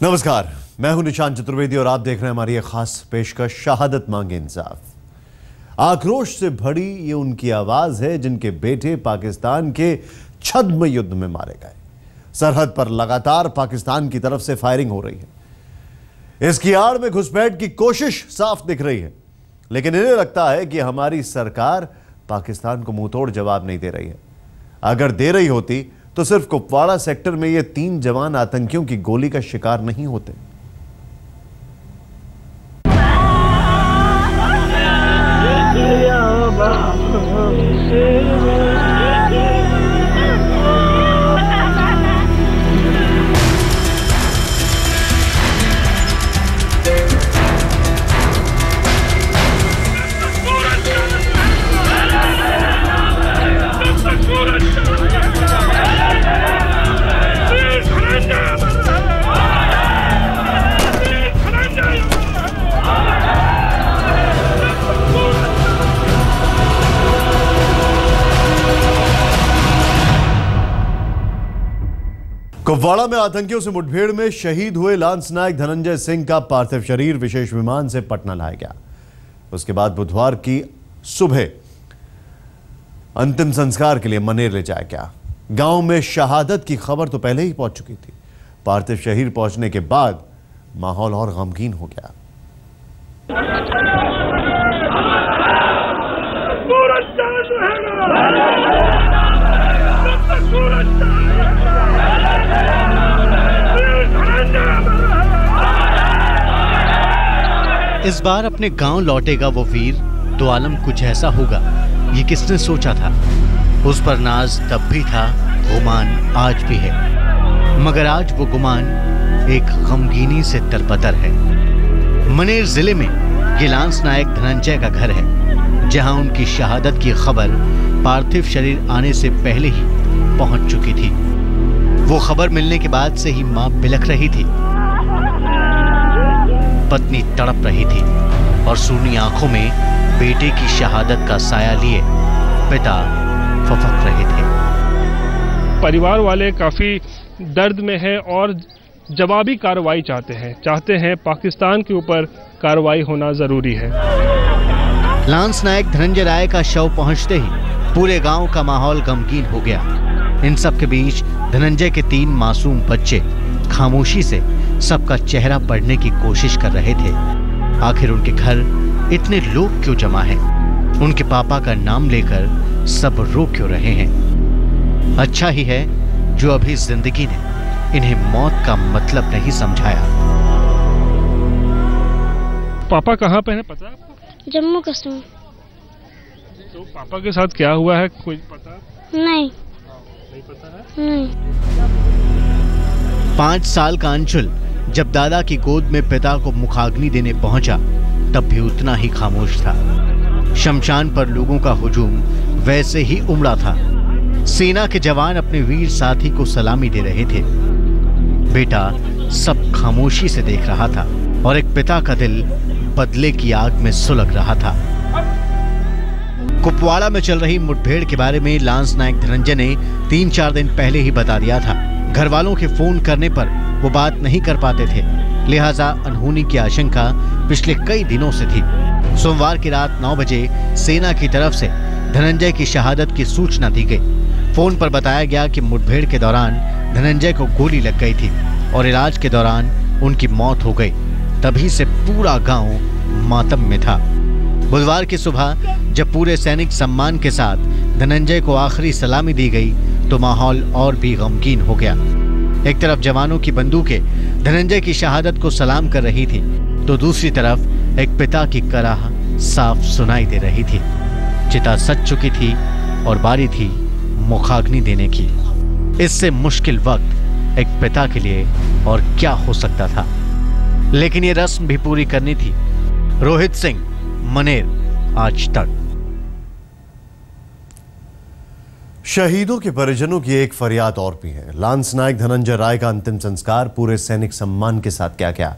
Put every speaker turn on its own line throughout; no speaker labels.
नमस्कार, मैं हूं निशांत चतुर्वेदी और आप देख रहे हैं हमारी एक खास पेशकश शहादत मांगे इंसाफ। आक्रोश से भरी ये उनकी आवाज है जिनके बेटे पाकिस्तान के छद्म युद्ध में मारे गए। सरहद पर लगातार पाकिस्तान की तरफ से फायरिंग हो रही है। इसकी आड़ में घुसपैठ की कोशिश साफ दिख रही है, लेकिन इन्हें लगता है कि हमारी सरकार पाकिस्तान को मुंहतोड़ जवाब नहीं दे रही है। अगर दे रही होती तो सिर्फ कुपवाड़ा सेक्टर में ये 3 जवान आतंकियों की गोली का शिकार नहीं होते। कुपवाड़ा में आतंकियों से मुठभेड़ में शहीद हुए लांस नायक धनंजय सिंह का पार्थिव शरीर विशेष विमान से पटना लाया गया। उसके बाद बुधवार की सुबह अंतिम संस्कार के लिए मनेर ले जाया गया। गांव में शहादत की खबर तो पहले ही पहुंच चुकी थी। पार्थिव शरीर पहुंचने के बाद माहौल और गमगीन हो गया।
इस बार अपने गांव लौटेगा वो वीर, तो आलम कुछ ऐसा होगा ये किसने सोचा था। उस पर नाज तब भी था, गुमान आज भी है, मगर आज वो गुमान एक गमगीनी से तरबतर है। मनेर जिले में ये लांस नायक धनंजय का घर है, जहां उनकी शहादत की खबर पार्थिव शरीर आने से पहले ही पहुंच चुकी थी। वो खबर मिलने के बाद से ही मां बिलख रही थी, पत्नी तड़प रही थी और सूनी आंखों में बेटे की शहादत का साया लिए पिता फफक रहे थे।
परिवार वाले काफी दर्द में हैं और जवाबी कार्रवाई चाहते हैं पाकिस्तान के ऊपर कार्रवाई होना जरूरी है।
लांस नायक धनंजय राय का शव पहुंचते ही पूरे गांव का माहौल गमगीन हो गया। इन सब के बीच धनंजय के 3 मासूम बच्चे खामोशी से सबका चेहरा पढ़ने की कोशिश कर रहे थे। आखिर उनके घर इतने लोग क्यों जमा हैं? उनके पापा का नाम लेकर सब रो क्यों रहे हैं? अच्छा ही है जो अभी जिंदगी ने इन्हें मौत का मतलब नहीं समझाया।
पापा कहाँ पे हैं पता है आपको?
जम्मू कश्मीर।
तो पापा के साथ क्या हुआ है कोई पता?
नहीं
पता है।
नहीं।
5 साल का अंशुल जब दादा की गोद में पिता को मुखाग्नि देने पहुंचा, तब भी उतना ही खामोश था। शमशान पर लोगों का हुजूम वैसे ही उमड़ा था। सेना के जवान अपने वीर साथी को सलामी दे रहे थे। बेटा सब खामोशी से देख रहा था और एक पिता का दिल बदले की आग में सुलग रहा था। कुपवाड़ा में चल रही मुठभेड़ के बारे में लांस नायक धनंजय ने 3-4 दिन पहले ही बता दिया था। घर वालों के फोन करने पर वो बात नहीं कर पाते थे, लिहाजा अनहोनी की आशंका पिछले कई दिनों से थी। सोमवार की रात 9 बजे सेना की तरफ से धनंजय की शहादत की सूचना दी गई। फोन पर बताया गया कि मुठभेड़ के दौरान धनंजय को गोली लग गई थी और इलाज के दौरान उनकी मौत हो गई। तभी से पूरा गांव मातम में था। बुधवार की सुबह जब पूरे सैनिक सम्मान के साथ धनंजय को आखिरी सलामी दी गई, तो माहौल और भी गमगीन हो गया। एक तरफ जवानों की बंदूकें धनंजय की शहादत को सलाम कर रही थी, तो दूसरी तरफ एक पिता की कराह साफ सुनाई दे रही थी। चिता सज चुकी थी और बारी थी मुखाग्नि देने की। इससे मुश्किल वक्त एक पिता के लिए और क्या हो सकता था, लेकिन ये रस्म भी पूरी करनी थी। रोहित सिंह, मनेर, आज तक।
शहीदों के परिजनों की एक फरियाद और भी है। लांस नायक धनंजय राय का अंतिम संस्कार पूरे सैनिक सम्मान के साथ किया गया।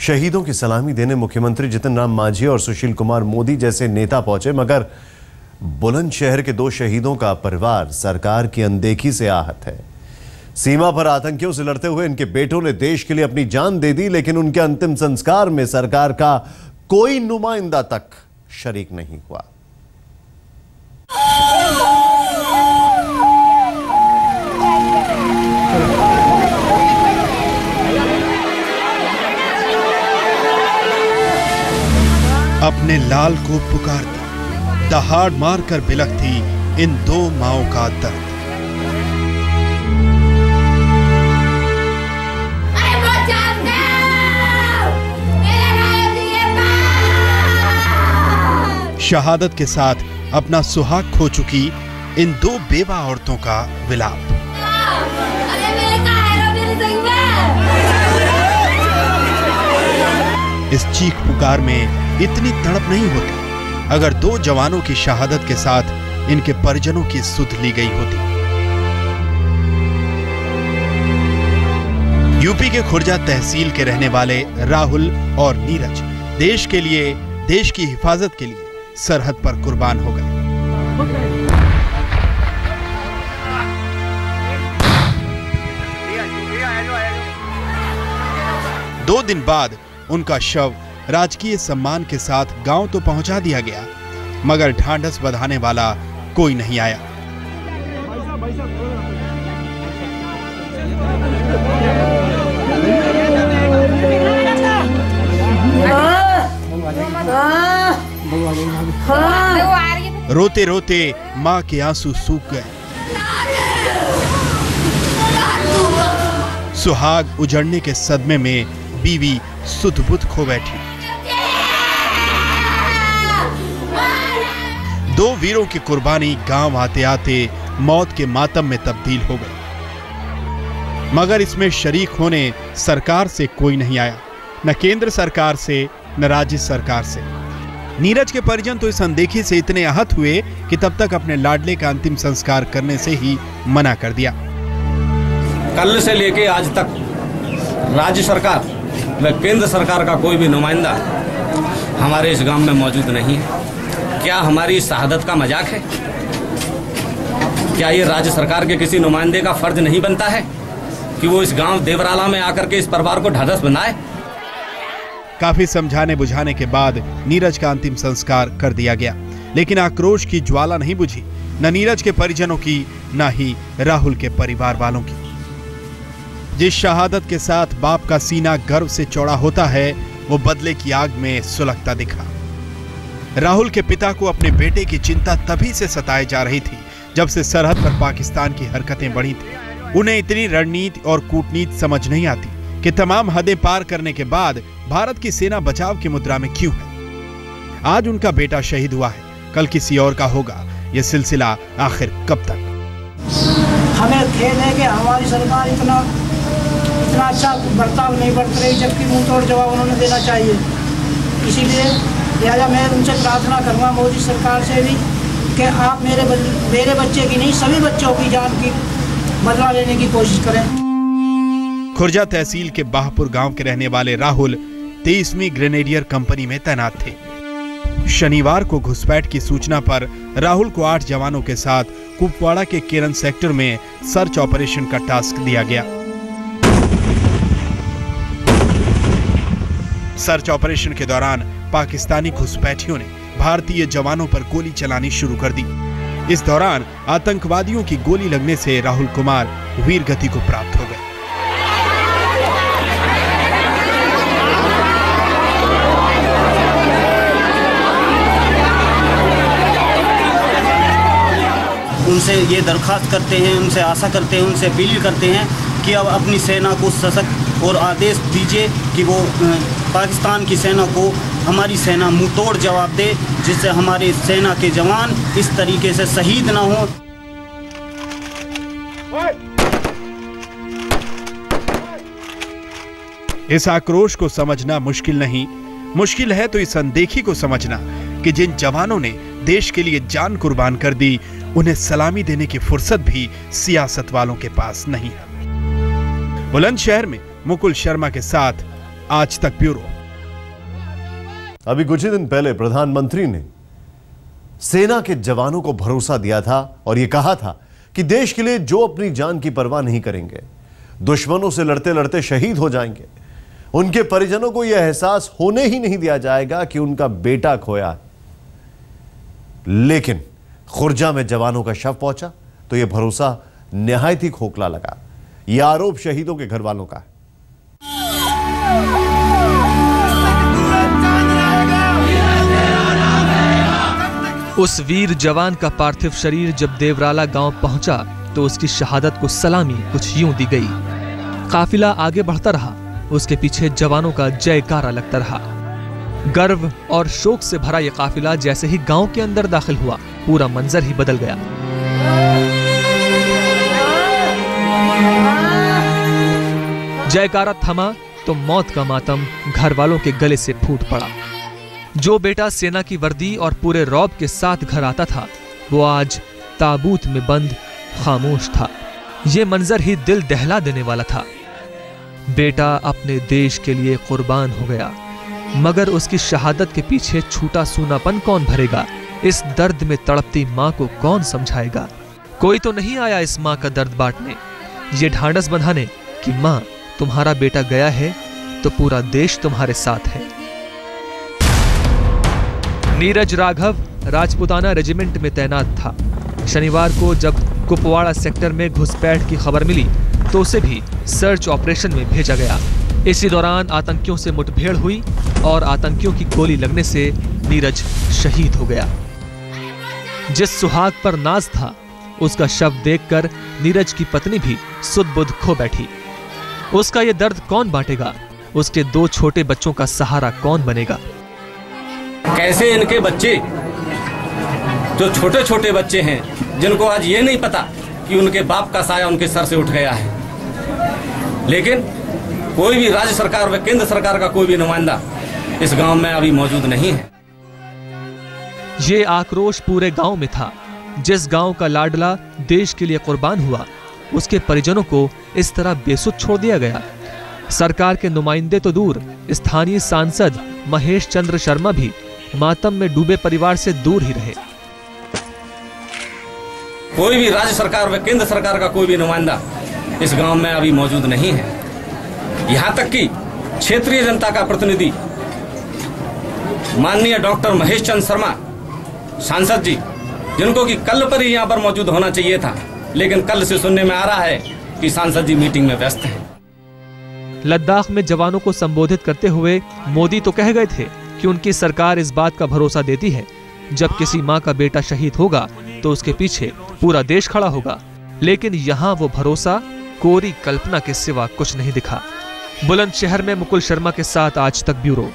शहीदों की सलामी देने मुख्यमंत्री जितन राम मांझी और सुशील कुमार मोदी जैसे नेता पहुंचे, मगर बुलंदशहर के 2 शहीदों का परिवार सरकार की अनदेखी से आहत है। सीमा पर आतंकियों से लड़ते हुए इनके बेटों ने देश के लिए अपनी जान दे दी, लेकिन उनके अंतिम संस्कार में सरकार का कोई नुमाइंदा तक शरीक नहीं हुआ।
अपने लाल को पुकारती, दहाड़ मारकर बिलखती इन दो माओं का दर्द। शहादत के साथ अपना सुहाग खो चुकी इन दो बेवा औरतों का विलाप। इस चीख पुकार में इतनी तड़प नहीं होती अगर दो जवानों की शहादत के साथ इनके परिजनों की सुध ली गई होती। यूपी के खुर्जा तहसील के रहने वाले राहुल और नीरज देश के लिए, देश की हिफाजत के लिए सरहद पर कुर्बान हो गए। दो दिन बाद उनका शव राजकीय सम्मान के साथ गांव तो पहुंचा दिया गया, मगर ढांढस बंधाने वाला कोई नहीं आया। रोते रोते मां के आंसू सूख गए। सुहाग उजड़ने के सदमे में बीवी सुध-बुध खो बैठी। दो वीरों की कुर्बानी गांव आते आते मौत के मातम में तब्दील हो गई, मगर इसमें शरीक होने सरकार से कोई नहीं आया, न केंद्र सरकार से न राज्य सरकार से। नीरज के परिजन तो इस अनदेखी से इतने आहत हुए कि तब तक अपने लाडले का अंतिम संस्कार करने से ही मना कर दिया।
कल से लेके आज तक राज्य सरकार व केंद्र सरकार का कोई भी नुमाइंदा हमारे इस गांव में मौजूद नहीं है। क्या हमारी शहादत का मजाक है? क्या ये राज्य सरकार के किसी नुमाइंदे का फर्ज नहीं बनता है कि वो इस गांव देवराला में आकर के इस परिवार को ढांढस बनाए?
काफी समझाने बुझाने के बाद नीरज का अंतिम संस्कार कर दिया गया, लेकिन आक्रोश की ज्वाला नहीं बुझी, न नीरज के परिजनों की, न ही राहुल के परिवार वालों की। जिस शहादत के साथ बाप का सीना गर्व से चौड़ा होता है, वो बदले की आग में सुलगता दिखा। राहुल के पिता को अपने बेटे की चिंता तभी से सताई जा रही थी जब से सरहद पर पाकिस्तान की हरकतें बढ़ी थी। उन्हें इतनी रणनीति और कूटनीति समझ नहीं आती कि तमाम हदें पार करने के बाद भारत की सेना बचाव की मुद्रा में क्यों है। आज उनका बेटा शहीद हुआ है, कल किसी और का होगा। यह सिलसिला आखिर कब तक?
हमें खेद है कि हमारी सरकार इतना अच्छा बर्ताव नहीं बरत रही, जबकि मुंह तोड़ जवाब उन्होंने देना चाहिए। इसीलिए लिहाजा मैं उनसे प्रार्थना करूँगा मोदी सरकार से भी कि आप मेरे बच्चे की नहीं, सभी बच्चों की जान की बदला लेने की कोशिश करें।
खुर्जा तहसील के बाहपुर गांव के रहने वाले राहुल 23वीं ग्रेनेडियर कंपनी में तैनात थे। शनिवार को घुसपैठ की सूचना पर राहुल को 8 जवानों के साथ कुपवाड़ा के केरन सेक्टर में सर्च ऑपरेशन का टास्क दिया गया। सर्च ऑपरेशन के दौरान पाकिस्तानी घुसपैठियों ने भारतीय जवानों पर गोली चलानी शुरू कर दी। इस दौरान आतंकवादियों की गोली लगने से राहुल कुमार वीर गति को प्राप्त हो गए।
उनसे ये दरख्वास्त करते हैं, उनसे आशा करते हैं, उनसे अपील करते हैं कि अब अपनी सेना को सशक्त और आदेश दीजिए कि वो पाकिस्तान की सेना को हमारी सेना मुंहतोड़ जवाब दे, जिससे हमारे सेना के जवान इस तरीके से शहीद ना हो।
इस आक्रोश को समझना मुश्किल नहीं, मुश्किल है तो इस अनदेखी को समझना कि जिन जवानों ने देश के लिए जान कुर्बान कर दी, उन्हें सलामी देने की फुर्सत भी सियासत वालों के पास नहीं है। बुलंदशहर में मुकुल शर्मा के साथ आज तक ब्यूरो।
अभी कुछ ही दिन पहले प्रधानमंत्री ने सेना के जवानों को भरोसा दिया था और यह कहा था कि देश के लिए जो अपनी जान की परवाह नहीं करेंगे, दुश्मनों से लड़ते लड़ते शहीद हो जाएंगे, उनके परिजनों को यह एहसास होने ही नहीं दिया जाएगा कि उनका बेटा खोया है। लेकिन खुर्जा में जवानों का शव पहुंचा तो यह भरोसा निहायत ही खोखला लगा। यह आरोप शहीदों के घर वालों का है।
उस वीर जवान का पार्थिव शरीर जब देवराला गांव पहुंचा तो उसकी शहादत को सलामी कुछ यूं दी गई। काफिला आगे बढ़ता रहा, उसके पीछे जवानों का जयकारा लगता रहा। गर्व और शोक से भरा यह काफिला जैसे ही गांव के अंदर दाखिल हुआ, पूरा मंजर ही बदल गया। जयकारा थमा तो मौत का मातम घर वालों के गले से फूट पड़ा। जो बेटा सेना की वर्दी और पूरे रौब के साथ घर आता था, वो आज ताबूत में बंद खामोश था। ये मंजर ही दिल दहला देने वाला था। बेटा अपने देश के लिए कुर्बान हो गया, मगर उसकी शहादत के पीछे छूटा सूनापन कौन भरेगा? इस दर्द में तड़पती माँ को कौन समझाएगा? कोई तो नहीं आया इस माँ का दर्द बांटने, ये ढांढस बंधाने कि माँ तुम्हारा बेटा गया है तो पूरा देश तुम्हारे साथ है। नीरज राघव राजपुताना रेजिमेंट में तैनात था। शनिवार को जब कुपवाड़ा सेक्टर में घुसपैठ की खबर मिली तो उसे भी सर्च ऑपरेशन में भेजा गया। इसी दौरान आतंकियों से मुठभेड़ हुई और आतंकियों की गोली लगने से नीरज शहीद हो गया। जिस सुहाग पर नाज था, उसका शव देखकर नीरज की पत्नी भी सुध-बुध खो बैठी। उसका ये दर्द कौन बांटेगा? उसके 2 छोटे बच्चों का सहारा कौन बनेगा?
कैसे इनके बच्चे, जो छोटे छोटे बच्चे हैं, जिनको आज ये नहीं पता कि उनके बाप का साया उनके सर से उठ गया है, लेकिन कोई भी राज्य सरकार व केंद्र सरकार का कोई भी नुमाइंदा इस गांव में अभी मौजूद नहीं है।
ये आक्रोश पूरे गांव में था। जिस गांव का लाडला देश के लिए कुर्बान हुआ, उसके परिजनों को इस तरह बेसुध छोड़ दिया गया। सरकार के नुमाइंदे तो दूर, स्थानीय सांसद महेश चंद्र शर्मा भी मातम में डूबे परिवार से दूर ही रहे।
कोई भी राज्य सरकार व केंद्र सरकार का कोई भी नुमाइंदा इस गांव में अभी मौजूद नहीं है। यहाँ तक कि क्षेत्रीय जनता का प्रतिनिधि माननीय डॉक्टर महेश चंद्र शर्मा सांसद जी, जिनको कि कल पर ही यहाँ पर मौजूद होना चाहिए था, लेकिन कल से सुनने में आ रहा है कि सांसद जी मीटिंग में व्यस्त हैं।
लद्दाख में जवानों को संबोधित करते हुए मोदी तो कह गए थे कि उनकी सरकार इस बात का भरोसा देती है जब किसी माँ का बेटा शहीद होगा तो उसके पीछे पूरा देश खड़ा होगा। लेकिन यहाँ वो भरोसा कोरी कल्पना के सिवा कुछ नहीं दिखा। बुलंदशहर में मुकुल शर्मा के साथ आज तक ब्यूरो।